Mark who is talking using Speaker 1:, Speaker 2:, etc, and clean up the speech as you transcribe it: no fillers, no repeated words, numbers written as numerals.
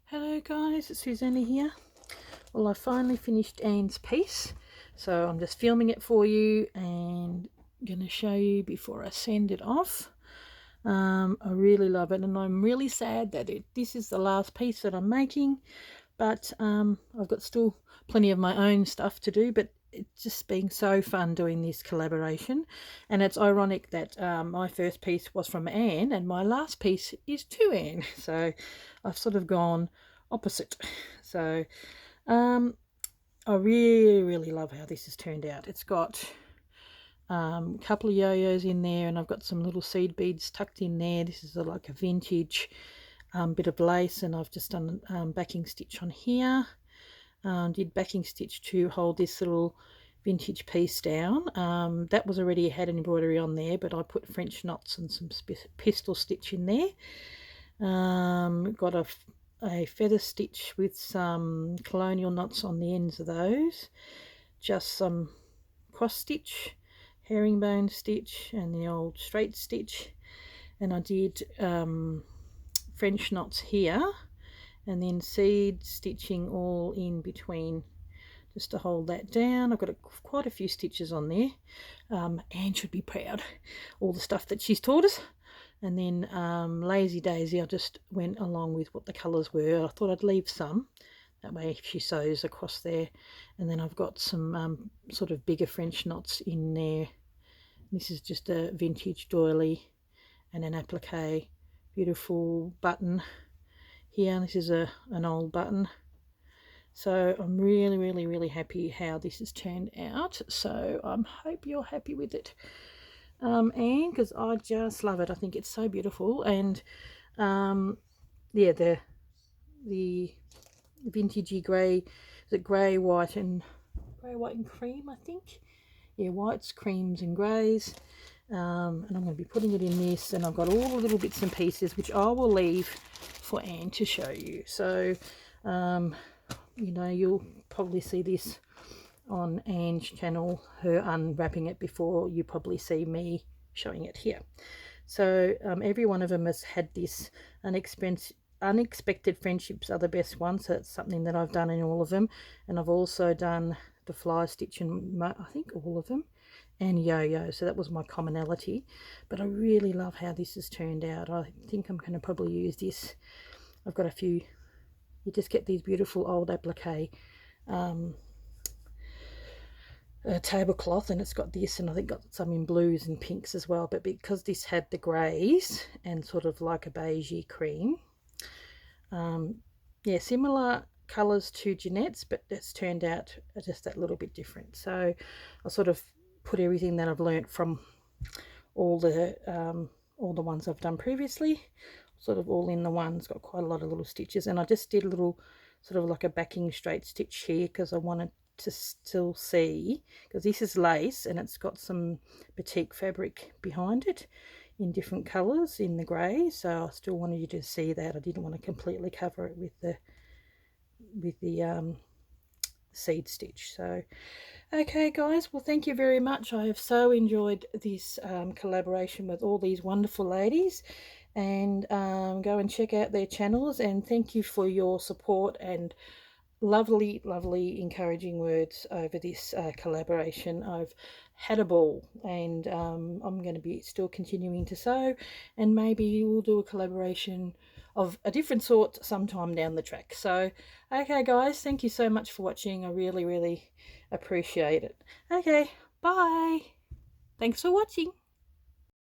Speaker 1: Hello guys, it's Susanna here. Well, I finally finished Anne's piece, so I'm just filming it for you and going to show you before I send it off. I really love it, and I'm really sad that this is the last piece that I'm making, but I've got still plenty of my own stuff to do, but it's just been so fun doing this collaboration. And it's ironic that my first piece was from Anne and my last piece is to Anne, so I've sort of gone opposite. So I really love how this has turned out. It's got a couple of yo-yos in there, and I've got some little seed beads tucked in there. This is like a vintage bit of lace, and I've just done backing stitch on here. Did backing stitch to hold this little vintage piece down. That was already had an embroidery on there, but I put French knots and some pistol stitch in there. Got a feather stitch with some colonial knots on the ends of those, just some cross stitch, herringbone stitch, and the old straight stitch, and I did French knots here, and then seed stitching all in between just to hold that down. I've got quite a few stitches on there. Anne should be proud, all the stuff that she's taught us. And then Lazy Daisy, I just went along with what the colours were. I thought I'd leave some, that way if she sews across there. And then I've got some sort of bigger French knots in there. This is just a vintage doily and an applique. Beautiful button here. This is an old button. So I'm really happy how this has turned out. So I hope you're happy with it, Anne, because I just love it. I think it's so beautiful. And yeah, the vintagey grey, is it grey, white and cream, I think. Yeah, whites, creams and greys. And I'm going to be putting it in this, and I've got all the little bits and pieces which I will leave for Anne to show you. So you know, you'll probably see this on Anne's channel, her unwrapping it, before you probably see me showing it here. So every one of them has had this unexpected friendships are the best ones. So it's something that I've done in all of them. And I've also done the fly stitch in I think all of them, and yo-yo, so that was my commonality. But I really love how this has turned out. I think I'm going to probably use this. I've got a few. You just get these beautiful old applique tablecloth, and it's got this, and I think got some in blues and pinks as well, but because this had the greys and sort of like a beigey cream, yeah, similar colours to Jeanette's, but it's turned out just that little bit different. So I sort of put everything that I've learnt from all the ones I've done previously, sort of all in the one. It's got quite a lot of little stitches, and I just did a little sort of like a backing straight stitch here because I wanted to still see, because this is lace and it's got some batik fabric behind it in different colours in the grey, so I still wanted you to see that. I didn't want to completely cover it with the seed stitch. So okay guys, well thank you very much. I have so enjoyed this collaboration with all these wonderful ladies, and go and check out their channels, and thank you for your support and lovely encouraging words over this collaboration. I've had a ball, and I'm going to be still continuing to sew, and maybe we'll do a collaboration of a different sort sometime down the track. So okay guys, thank you so much for watching. I really appreciate it. Okay, bye. Thanks for watching.